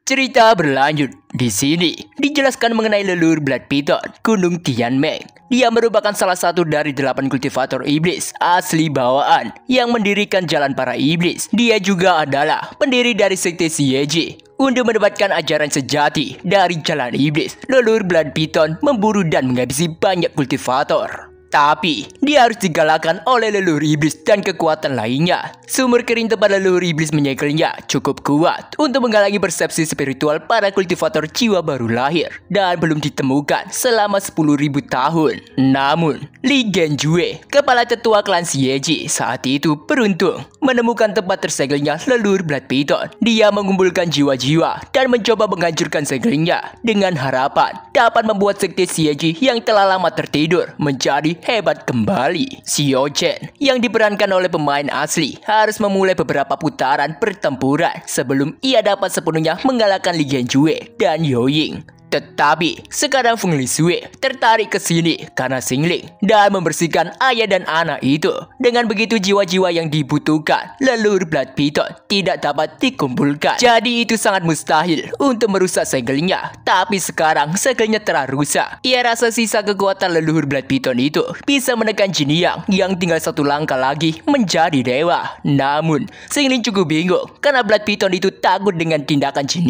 Cerita berlanjut. Di sini dijelaskan mengenai leluhur Blood Python, Gunung Tianmeng. Dia merupakan salah satu dari 8 kultivator iblis asli bawaan yang mendirikan jalan para iblis. Dia juga adalah pendiri dari sekte Xieji. Untuk mendapatkan ajaran sejati dari jalan iblis, leluhur Blood Python memburu dan menghabisi banyak kultivator. Tapi, dia harus digalakkan oleh leluhur iblis dan kekuatan lainnya. Sumur kering tempat leluhur iblis menyegelnya cukup kuat untuk menghalangi persepsi spiritual para kultivator jiwa baru lahir dan belum ditemukan selama 10.000 tahun. Namun, Li Genjue, kepala tetua klan Xieji, saat itu beruntung menemukan tempat tersegelnya leluhur Blood Python. Dia mengumpulkan jiwa-jiwa dan mencoba menghancurkan segelnya dengan harapan dapat membuat sekte Xieji yang telah lama tertidur menjadi hebat kembali. Xiao Chen yang diperankan oleh pemain asli harus memulai beberapa putaran pertempuran sebelum ia dapat sepenuhnya mengalahkan Li Genjue dan Yo Ying. Tetapi sekarang Feng Lixue tertarik ke sini karena Xingling dan membersihkan ayah dan anak itu. Dengan begitu jiwa-jiwa yang dibutuhkan leluhur Blood Python tidak dapat dikumpulkan. Jadi itu sangat mustahil untuk merusak segelnya. Tapi sekarang segelnya telah rusak. Ia rasa sisa kekuatan leluhur Blood Python itu bisa menekan Jin yang tinggal satu langkah lagi menjadi dewa. Namun Xingling cukup bingung karena Blood Python itu takut dengan tindakan Jin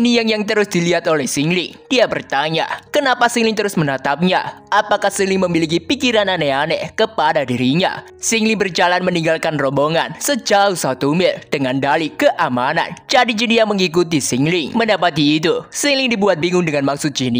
yang terus dilihat oleh Xingling. Dia bertanya, kenapa Xingling terus menatapnya? Apakah Xingling memiliki pikiran aneh-aneh kepada dirinya? Xingling berjalan meninggalkan rombongan sejauh 1 mil dengan dalih keamanan. Jadi Jin mengikuti Xingling. Mendapati itu, Xingling dibuat bingung dengan maksud Jin.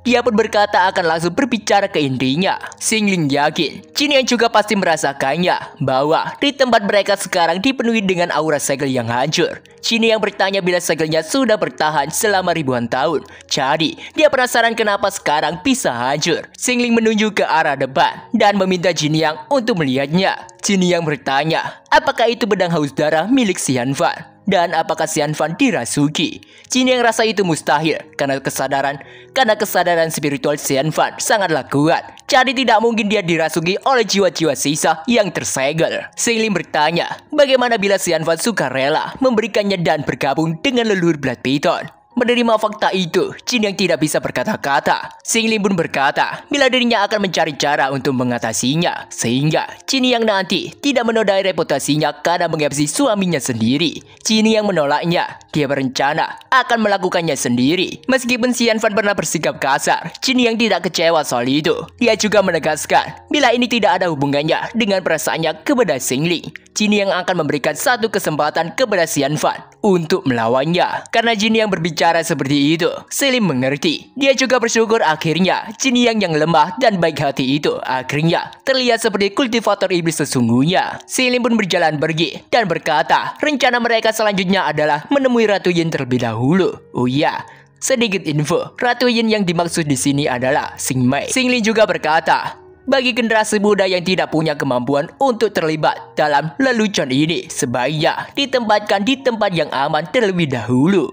Dia pun berkata akan langsung berbicara ke intinya. Xingling yakin Jin juga pasti merasakannya bahwa di tempat mereka sekarang dipenuhi dengan aura segel yang hancur. Jin bertanya bila segelnya sudah bertahan selama ribuan tahun. Jadi dia penasaran kenapa sekarang bisa hancur. Xingling menunjuk ke arah depan dan meminta Jin untuk melihatnya. Jin bertanya, apakah itu pedang haus darah milik Xianfan? Dan apakah Xianfan dirasuki? Jin rasa itu mustahil karena kesadaran spiritual Xianfan sangatlah kuat. Jadi tidak mungkin dia dirasuki oleh jiwa-jiwa sisa yang tersegel. Xingling bertanya, bagaimana bila Xianfan suka rela memberikannya dan bergabung dengan leluhur Blood Python? Menerima fakta itu, Jin tidak bisa berkata-kata. Xingling pun berkata, bila dirinya akan mencari cara untuk mengatasinya, sehingga Jin nanti tidak menodai reputasinya karena menghabisi suaminya sendiri. Jin menolaknya. Dia berencana akan melakukannya sendiri. Meskipun Xianfan pernah bersikap kasar, Jin tidak kecewa soal itu. Dia juga menegaskan, bila ini tidak ada hubungannya dengan perasaannya kepada Xingling. Jin akan memberikan satu kesempatan kepada Xianfan untuk melawannya. Karena Jin berbicara seperti itu, Xingling mengerti. Dia juga bersyukur akhirnya Jin yang lemah dan baik hati itu akhirnya terlihat seperti kultivator iblis sesungguhnya. Xingling pun berjalan pergi dan berkata, rencana mereka selanjutnya adalah menemui Ratu Yin terlebih dahulu. Oh iya, sedikit info, Ratu Yin yang dimaksud di sini adalah Xing Mei. Xingling juga berkata, bagi generasi muda yang tidak punya kemampuan untuk terlibat dalam lelucon ini, sebaiknya ditempatkan di tempat yang aman terlebih dahulu.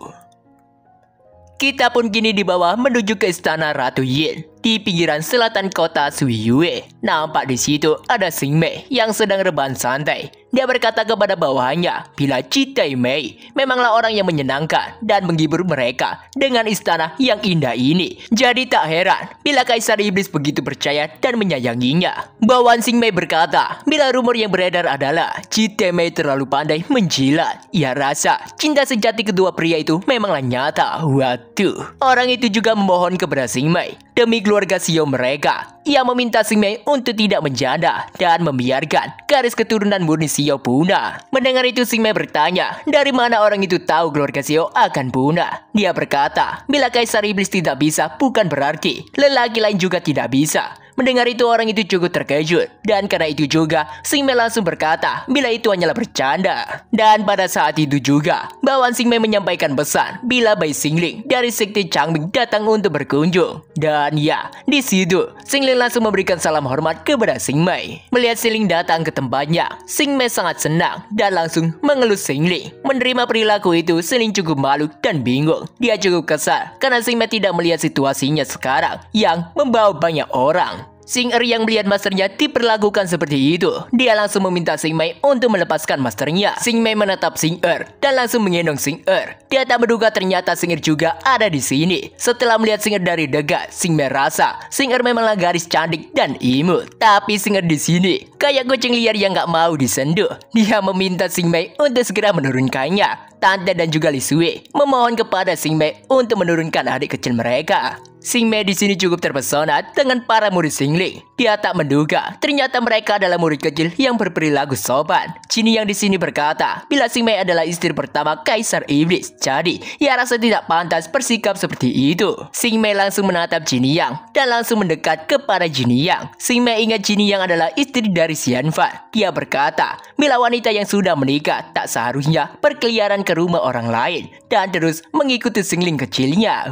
Kita pun kini dibawa menuju ke istana Ratu Yin di pinggiran selatan kota Suiyue. Nampak di situ ada Xing Mei yang sedang rebahan santai. Dia berkata kepada bawahannya bila Citai Mei memanglah orang yang menyenangkan dan menghibur mereka dengan istana yang indah ini. Jadi tak heran bila Kaisar Iblis begitu percaya dan menyayanginya. Bawahan Xing Mei berkata bila rumor yang beredar adalah Citai Mei terlalu pandai menjilat. Ia rasa cinta sejati kedua pria itu memanglah nyata. Waduh, orang itu juga memohon kepada Xing Mei demi keluarga Xiao mereka. Ia meminta Xing Mei untuk tidak menjanda dan membiarkan garis keturunan murni Xiao punah. Mendengar itu Xing Mei bertanya, dari mana orang itu tahu keluarga Xiao akan punah? Dia berkata, bila Kaisar Iblis tidak bisa, bukan berarti lelaki lain juga tidak bisa. Mendengar itu orang itu cukup terkejut. Dan karena itu juga Xing Mei langsung berkata bila itu hanyalah bercanda. Dan pada saat itu juga bawahan Xing Mei menyampaikan pesan bila Bai Xingling dari sekte Changming datang untuk berkunjung. Dan ya, di situ Xingling langsung memberikan salam hormat kepada Xing Mei. Melihat Xingling datang ke tempatnya, Xing Mei sangat senang dan langsung mengelus Xingling. Menerima perilaku itu, Xingling cukup malu dan bingung. Dia cukup kesal karena Xing Mei tidak melihat situasinya sekarang yang membawa banyak orang. Xing Er yang melihat masternya diperlakukan seperti itu, dia langsung meminta Xing Mei untuk melepaskan masternya. Xing Mei menatap Xing Er dan langsung menggendong Xing Er. Dia tak menduga ternyata Xing Er juga ada di sini. Setelah melihat Xing Er dari dekat, Xing Mei rasa Xing Er memanglah gadis cantik dan imut. Tapi Xing Er di sini kayak kucing liar yang gak mau disentuh. Dia meminta Xing Mei untuk segera menurunkannya. Tante dan juga Li Sui memohon kepada Xing Mei untuk menurunkan adik kecil mereka. Xing Mei di sini cukup terpesona dengan para murid Xingling. Dia tak menduga ternyata mereka adalah murid kecil yang berperilaku sopan. Jinny yang di sini berkata, bila Xing Mei adalah istri pertama Kaisar Iblis, jadi ia rasa tidak pantas bersikap seperti itu. Xing Mei langsung menatap Jinny Yang dan langsung mendekat kepada Jinny Yang. Xing Mei ingat Jinny Yang adalah istri dari Xian Fan. Dia berkata, bila wanita yang sudah menikah tak seharusnya berkeliaran ke rumah orang lain dan terus mengikuti Xingling kecilnya.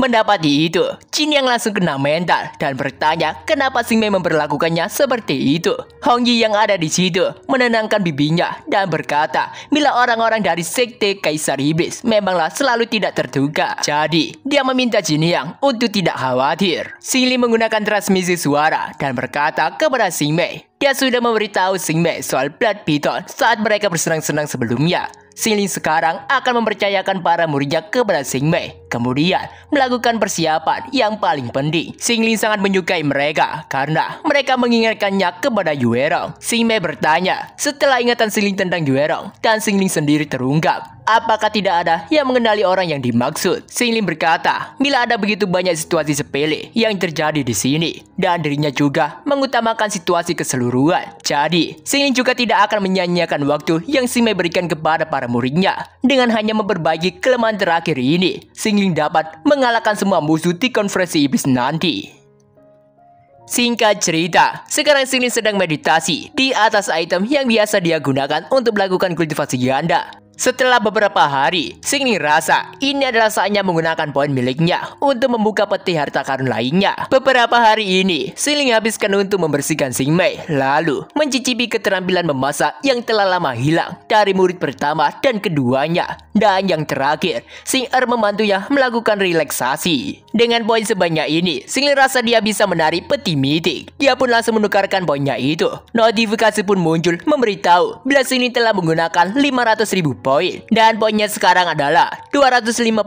Mendapati itu, Jinny Yang langsung kena mental dan bertanya kenapa Xing Mei memperlakukannya seperti itu. Hong Yi yang ada di situ menenangkan bibinya dan berkata, bila orang-orang dari sekte Kaisar Iblis memanglah selalu tidak terduga. Jadi, dia meminta Jinny Yang untuk tidak khawatir. Xingling menggunakan transmisi suara dan berkata kepada Xing Mei, dia sudah memberitahu Xing Mei soal Blood Python saat mereka bersenang-senang sebelumnya. Xingling sekarang akan mempercayakan para muridnya kepada Xing Mei, kemudian melakukan persiapan yang paling penting. Xingling sangat menyukai mereka karena mereka mengingatkannya kepada Yue Rong. Xing Mei bertanya setelah ingatan Xingling tentang Yue Rong, dan Xingling sendiri terungkap, apakah tidak ada yang mengenali orang yang dimaksud? Xingling berkata, bila ada begitu banyak situasi sepele yang terjadi di sini, dan dirinya juga mengutamakan situasi keseluruhan. Jadi, Xingling juga tidak akan menyia-nyiakan waktu yang Xing Mei berikan kepada para muridnya. Dengan hanya memperbaiki kelemahan terakhir ini, Xingling dapat mengalahkan semua musuh di konferensi iblis nanti. Singkat cerita, sekarang Xingling sedang meditasi di atas item yang biasa dia gunakan untuk melakukan kultivasi ganda. Setelah beberapa hari, Xingling rasa ini adalah saatnya menggunakan poin miliknya untuk membuka peti harta karun lainnya. Beberapa hari ini, Xingling habiskan untuk membersihkan Xing Mei, lalu mencicipi keterampilan memasak yang telah lama hilang dari murid pertama dan keduanya. Dan yang terakhir, Xing Er membantunya melakukan relaksasi. Dengan poin sebanyak ini, Xingling rasa dia bisa menarik peti mitik. Dia pun langsung menukarkan poinnya itu. Notifikasi pun muncul memberitahu bila Xingling telah menggunakan 500.000 poin, dan poinnya sekarang adalah 250.000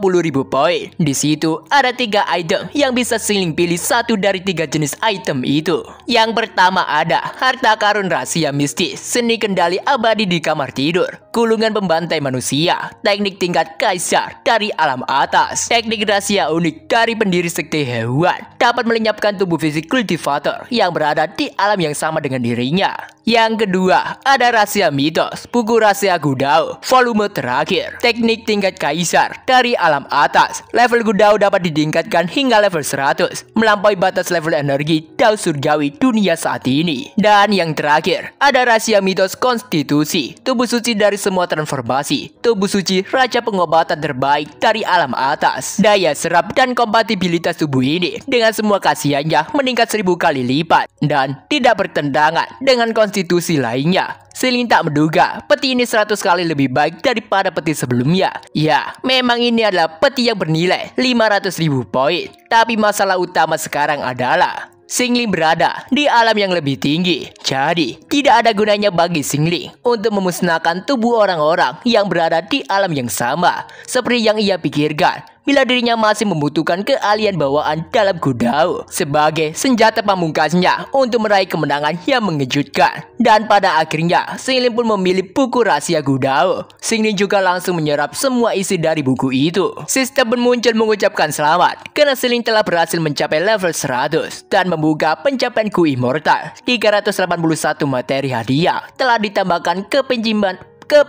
poin. Di situ ada 3 item yang bisa Xingling pilih satu dari 3 jenis item itu. Yang pertama ada harta karun rahasia mistis, seni kendali abadi di kamar tidur, kulungan pembantai manusia, teknik tingkat kaisar dari alam atas, teknik rahasia unik dari pendiri sekte hewan, dapat melenyapkan tubuh fisik kultivator yang berada di alam yang sama dengan dirinya. Yang kedua, ada rahasia mitos, buku rahasia Gudao, volume terakhir, teknik tingkat kaisar dari alam atas. Level Gudao dapat ditingkatkan hingga level 100, melampaui batas level energi Dao surgawi dunia saat ini. Dan yang terakhir, ada rahasia mitos konstitusi, tubuh suci dari semua transformasi, tubuh suci raja pengobatan terbaik dari alam atas. Daya serap dan kompatibilitas tubuh ini dengan semua khasiatnya meningkat 1000 kali lipat dan tidak bertentangan dengan konstitusi lainnya. Xingling tak menduga peti ini 100 kali lebih baik daripada peti sebelumnya. Ya, memang ini adalah peti yang bernilai 500.000 poin. Tapi masalah utama sekarang adalah Xingling berada di alam yang lebih tinggi. Jadi, tidak ada gunanya bagi Xingling untuk memusnahkan tubuh orang-orang yang berada di alam yang sama. Seperti yang ia pikirkan, bila dirinya masih membutuhkan keahlian bawaan dalam Gudao sebagai senjata pamungkasnya untuk meraih kemenangan yang mengejutkan. Dan pada akhirnya, Xingling pun memilih buku rahasia Gudao. Xingling juga langsung menyerap semua isi dari buku itu. Sistem pun muncul mengucapkan selamat karena Xingling telah berhasil mencapai level 100 dan membuka pencapaian Ku Immortal. 381 materi hadiah telah ditambahkan ke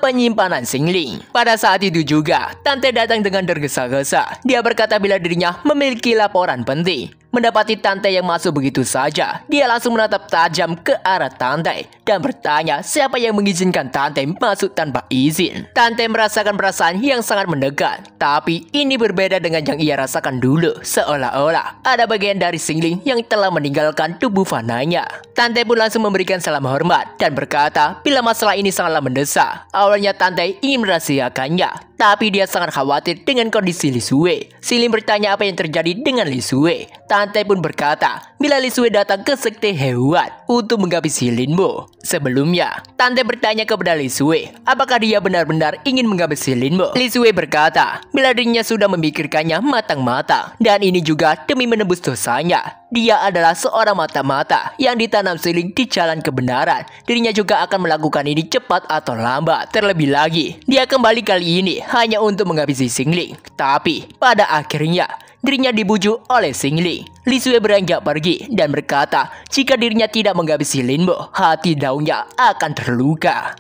penyimpanan Xingling. Pada saat itu juga, Tante datang dengan tergesa-gesa. Dia berkata bila dirinya memiliki laporan penting. Mendapati Tante yang masuk begitu saja, dia langsung menatap tajam ke arah Tante dan bertanya siapa yang mengizinkan Tante masuk tanpa izin. Tante merasakan perasaan yang sangat mendekat, tapi ini berbeda dengan yang ia rasakan dulu. Seolah-olah ada bagian dari Xingling yang telah meninggalkan tubuh fananya. Tante pun langsung memberikan salam hormat dan berkata bila masalah ini sangatlah mendesak. Awalnya Tante ingin merahasiakannya, tapi dia sangat khawatir dengan kondisi Li Sui. Xingling bertanya apa yang terjadi dengan Li Sui. Tante pun berkata bila Li Sui datang ke sekte Hehuan untuk menghabisi Linbo. Sebelumnya, Tante bertanya kepada Li Sui apakah dia benar-benar ingin menghabisi Linbo. Li Sui berkata bila dirinya sudah memikirkannya matang-matang dan ini juga demi menebus dosanya. Dia adalah seorang mata-mata yang ditanam siling di jalan kebenaran. Dirinya juga akan melakukan ini cepat atau lambat. Terlebih lagi, dia kembali kali ini hanya untuk menghabisi Xingling. Tapi pada akhirnya dirinya dibujuk oleh Xingling. Li Sui beranjak pergi dan berkata jika dirinya tidak menghabisi Linbo, hati daunnya akan terluka.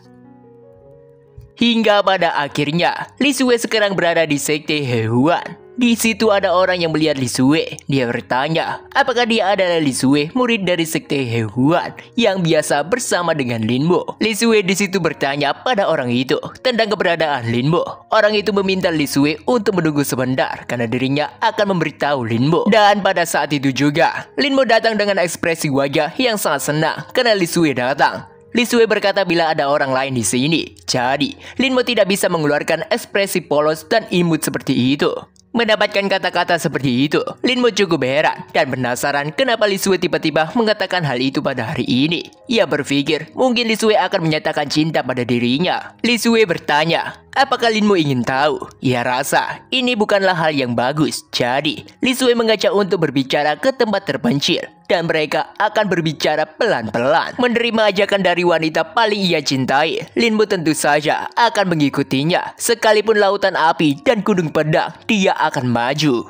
Hingga pada akhirnya, Li Sui sekarang berada di sekte Hehuan. Di situ ada orang yang melihat Li Sui. Dia bertanya, apakah dia adalah Li Sui, murid dari sekte Hehuan yang biasa bersama dengan Linbo. Li Sui di situ bertanya pada orang itu tentang keberadaan Linbo. Orang itu meminta Li Sui untuk menunggu sebentar karena dirinya akan memberitahu Linbo. Dan pada saat itu juga, Linbo datang dengan ekspresi wajah yang sangat senang karena Li Sui datang. Li Sui berkata bila ada orang lain di sini. Jadi, Linbo tidak bisa mengeluarkan ekspresi polos dan imut seperti itu. Mendapatkan kata-kata seperti itu, Linbo cukup heran dan penasaran kenapa Li Sui tiba-tiba mengatakan hal itu pada hari ini. Ia berpikir mungkin Li Sui akan menyatakan cinta pada dirinya. Li Sui bertanya, apakah Linbo ingin tahu? Ia rasa ini bukanlah hal yang bagus. Jadi, Li Sui mengajak untuk berbicara ke tempat terpencil. Dan mereka akan berbicara pelan-pelan. Menerima ajakan dari wanita paling ia cintai, Linbo tentu saja akan mengikutinya. Sekalipun lautan api dan gunung pedang, dia akan maju.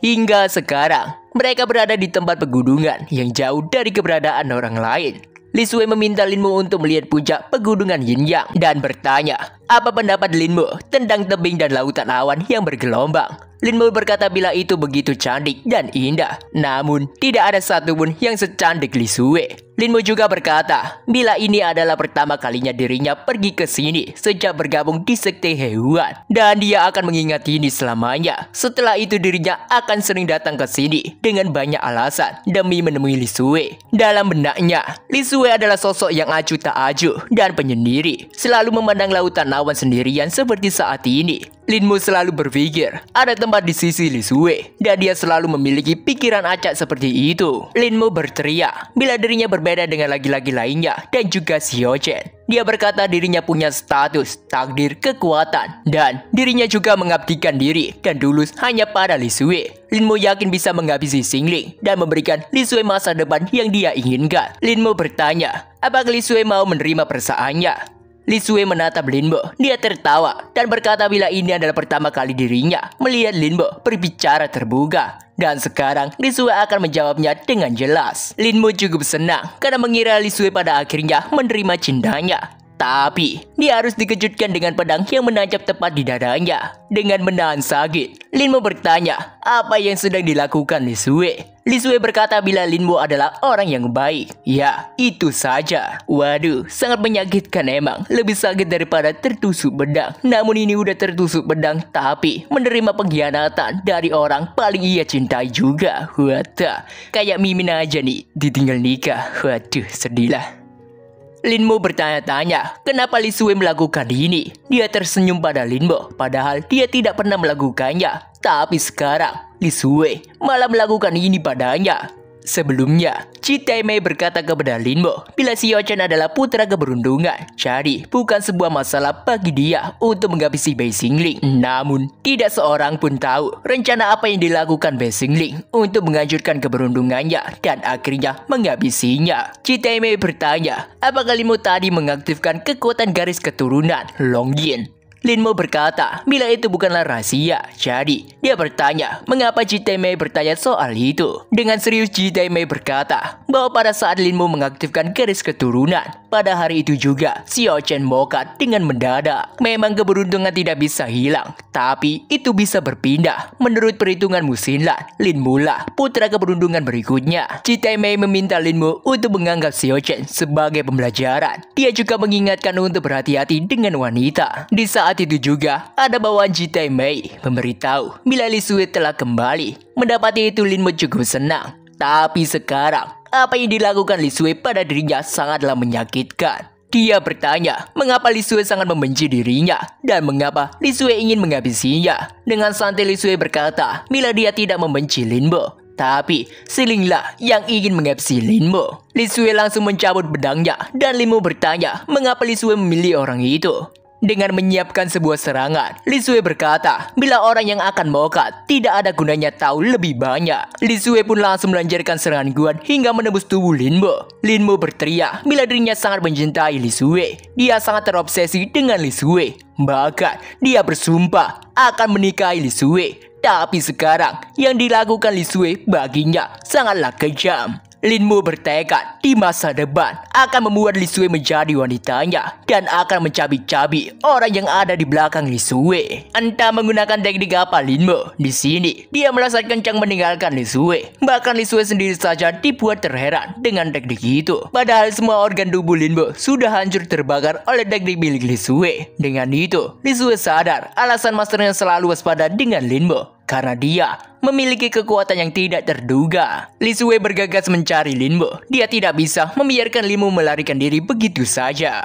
Hingga sekarang, mereka berada di tempat pegunungan yang jauh dari keberadaan orang lain. Li Sui meminta Linbo untuk melihat puncak pegunungan Yinyang dan bertanya, apa pendapat Linbo tentang tebing dan lautan awan yang bergelombang. Linbo berkata bila itu begitu cantik dan indah, namun tidak ada satupun yang secantik Li Sui. Linbo juga berkata bila ini adalah pertama kalinya dirinya pergi ke sini sejak bergabung di sekte Hehuan dan dia akan mengingat ini selamanya. Setelah itu dirinya akan sering datang ke sini dengan banyak alasan demi menemui Li Sui. Dalam benaknya, Li Sui adalah sosok yang acuh tak acuh dan penyendiri, selalu memandang lautan awan sendirian seperti saat ini. Linbo selalu berpikir ada tempat di sisi Li Sui dan dia selalu memiliki pikiran acak seperti itu. Linbo berteriak bila dirinya berbeda dengan laki-laki lainnya dan juga Xiao Chen. Dia berkata dirinya punya status, takdir, kekuatan dan dirinya juga mengabdikan diri dan tulus hanya pada Li Sui. Linbo yakin bisa menghabisi Xingling dan memberikan Li Sui masa depan yang dia inginkan. Linbo bertanya, apakah Li Sui mau menerima perasaannya? Li Sui menatap Linbo. Dia tertawa dan berkata bila ini adalah pertama kali dirinya melihat Linbo berbicara terbuka. Dan sekarang Li Sui akan menjawabnya dengan jelas. Linbo cukup senang karena mengira Li Sui pada akhirnya menerima cintanya. Tapi, dia harus dikejutkan dengan pedang yang menancap tepat di dadanya. Dengan menahan sakit, Linbo bertanya, apa yang sedang dilakukan Li Sui? Li Sui berkata bila Linbo adalah orang yang baik. Ya, itu saja. Waduh, sangat menyakitkan emang. Lebih sakit daripada tertusuk pedang. Namun ini udah tertusuk pedang, tapi menerima pengkhianatan dari orang paling ia cintai juga. Waduh, kayak Mimin aja nih, ditinggal nikah. Waduh, sedih lah. Linbo bertanya-tanya, kenapa Li Sui melakukan ini? Dia tersenyum pada Linbo, padahal dia tidak pernah melakukannya. Tapi sekarang, Li Sui malah melakukan ini padanya. Sebelumnya, Chi Taimei berkata kepada Linbo bila Xiao Chen adalah putra keberuntungan, jadi bukan sebuah masalah bagi dia untuk menghabisi Bei Xingling. Namun, tidak seorang pun tahu rencana apa yang dilakukan Bei Xingling untuk menghancurkan keberuntungannya dan akhirnya menghabisinya. Chi Taimei bertanya, apakah Linbo tadi mengaktifkan kekuatan garis keturunan Longyin? Linbo berkata bila itu bukanlah rahasia. Jadi dia bertanya mengapa Chi Taimei bertanya soal itu. Dengan serius Chi Taimei berkata bahwa pada saat Linbo mengaktifkan garis keturunan, pada hari itu juga Xiao Chen mokat dengan mendadak. Memang keberuntungan tidak bisa hilang, tapi itu bisa berpindah. Menurut perhitungan Musinlan, Linbo lah putra keberuntungan berikutnya. Chi Taimei meminta Linbo untuk menganggap Xiao Chen sebagai pembelajaran. Dia juga mengingatkan untuk berhati-hati dengan wanita. Di saat itu juga ada bawaan Chi Taimei memberitahu bila Li Sui telah kembali. Mendapati itu Linbo cukup senang. Tapi sekarang apa yang dilakukan Li Sui pada dirinya sangatlah menyakitkan. Dia bertanya mengapa Li Sui sangat membenci dirinya dan mengapa Li Sui ingin menghabisinya. Dengan santai Li Sui berkata bila dia tidak membenci Linbo. Tapi Silinglah yang ingin mengepsi Linmo. Lisue langsung mencabut pedangnya dan Linmo bertanya mengapa Lisue memilih orang itu. Dengan menyiapkan sebuah serangan, Lisue berkata bila orang yang akan mokat tidak ada gunanya tahu lebih banyak. Lisue pun langsung melancarkan serangan kuat hingga menembus tubuh Linmo. Linmo berteriak bila dirinya sangat mencintai Lisue. Dia sangat terobsesi dengan Lisue. Bahkan dia bersumpah akan menikahi Lisue. Tapi sekarang yang dilakukan Lisue baginya sangatlah kejam. Linmo bertekad di masa depan akan membuat Lisue menjadi wanitanya dan akan mencabik-cabik orang yang ada di belakang Lisue. Entah menggunakan teknik apa Linmo, di sini dia melesat kencang meninggalkan Lisue. Bahkan Lisue sendiri saja dibuat terheran dengan teknik itu. Padahal semua organ tubuh Linmo sudah hancur terbakar oleh teknik milik Lisue. Dengan itu, Lisue sadar alasan masternya selalu waspada dengan Linmo. Karena dia memiliki kekuatan yang tidak terduga. Lisue bergegas mencari Linmo. Dia tidak bisa membiarkan Linmo melarikan diri begitu saja.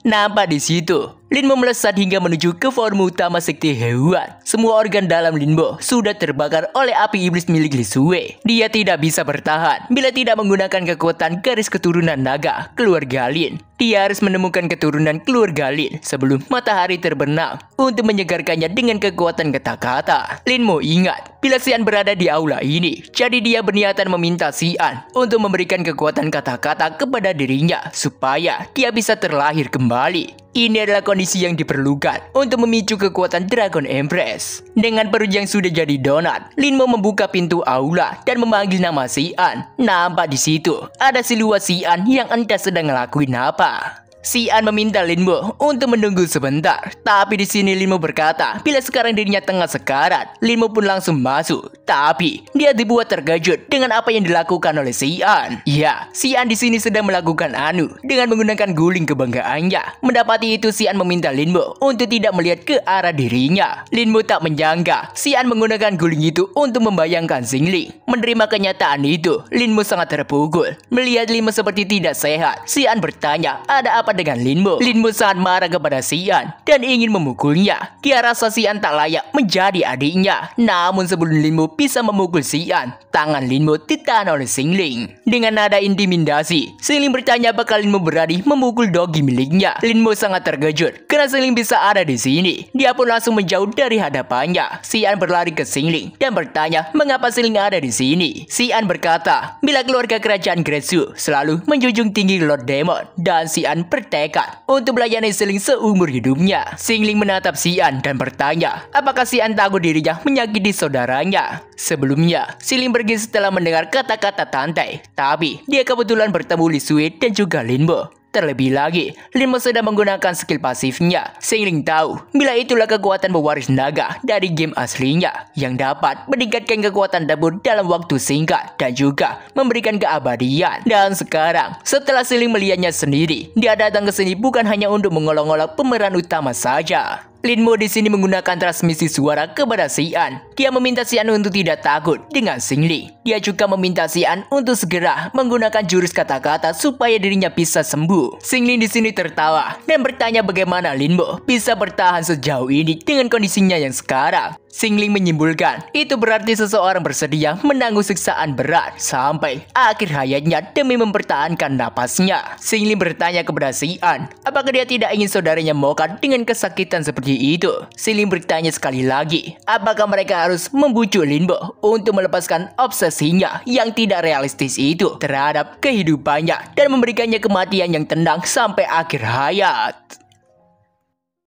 Nampak di situ, Linmo melesat hingga menuju ke forum utama sekte Hehuan. Semua organ dalam Linmo sudah terbakar oleh api iblis milik Lisue. Dia tidak bisa bertahan bila tidak menggunakan kekuatan garis keturunan naga keluarga Lin. Dia harus menemukan keturunan keluarga Lin sebelum matahari terbenam untuk menyegarkannya dengan kekuatan kata-kata. Linmo ingat bila Xian berada di aula ini, jadi dia berniatan meminta Xian untuk memberikan kekuatan kata-kata kepada dirinya supaya dia bisa terlahir kembali. Ini adalah kondisi yang diperlukan untuk memicu kekuatan Dragon Empress. Dengan perut yang sudah jadi donat, Linmo membuka pintu aula dan memanggil nama Xian. Nampak di situ ada siluet Xian yang entah sedang ngelakuin apa. Xian meminta Linmo untuk menunggu sebentar, tapi di sini Linmo berkata bila sekarang dirinya tengah sekarat. Linmo pun langsung masuk, tapi dia dibuat terkejut dengan apa yang dilakukan oleh Xian. Ya, Xian di sini sedang melakukan dengan menggunakan guling kebanggaannya. Mendapati itu, Xian meminta Linmo untuk tidak melihat ke arah dirinya. Linmo tak menyangka Xian menggunakan guling itu untuk membayangkan Xingling. Menerima kenyataan itu, Linmo sangat terpukul. Melihat Linmo seperti tidak sehat, Xian bertanya ada apa dengan Linmo. Linmo sangat marah kepada Xian dan ingin memukulnya. Dia rasa Xian tak layak menjadi adiknya. Namun sebelum Linmo bisa memukul Xian, tangan Linmo ditahan oleh Xingling. Dengan nada intimidasi, Xingling bertanya apakah Linmo berani memukul dogi miliknya. Linmo sangat terkejut karena Xingling bisa ada di sini. Dia pun langsung menjauh dari hadapannya. Xian berlari ke Xingling dan bertanya mengapa Xingling ada di sini. Xian berkata bila keluarga kerajaan Gresu selalu menjunjung tinggi Lord Demon dan Xian bertekad untuk melayani Xingling seumur hidupnya. Xingling menatap Xian dan bertanya apakah Xian takut dirinya menyakiti saudaranya. Sebelumnya, Xingling pergi setelah mendengar kata-kata Tante, tapi dia kebetulan bertemu Lisue dan juga Linmo. Terlebih lagi, Linmo sedang menggunakan skill pasifnya. Xingling tahu bila itulah kekuatan pewaris naga dari game aslinya yang dapat meningkatkan kekuatan dapur dalam waktu singkat dan juga memberikan keabadian. Dan sekarang, setelah Xingling melihatnya sendiri, dia datang ke sini bukan hanya untuk mengolok-olok pemeran utama saja. Linmo di sini menggunakan transmisi suara kepada Xian. Dia meminta Xian untuk tidak takut dengan Xingling. Dia juga meminta Xian untuk segera menggunakan jurus kata-kata supaya dirinya bisa sembuh. Xingling di sini tertawa dan bertanya bagaimana Linmo bisa bertahan sejauh ini dengan kondisinya yang sekarang. Xingling menyimpulkan itu berarti seseorang bersedia menanggung siksaan berat sampai akhir hayatnya demi mempertahankan napasnya. Xingling bertanya kepada Xian apakah dia tidak ingin saudaranya mokat dengan kesakitan seperti itu. Xingling bertanya sekali lagi apakah mereka harus membujuk Linmo untuk melepaskan obsesinya yang tidak realistis itu terhadap kehidupannya dan memberikannya kematian yang tenang sampai akhir hayat.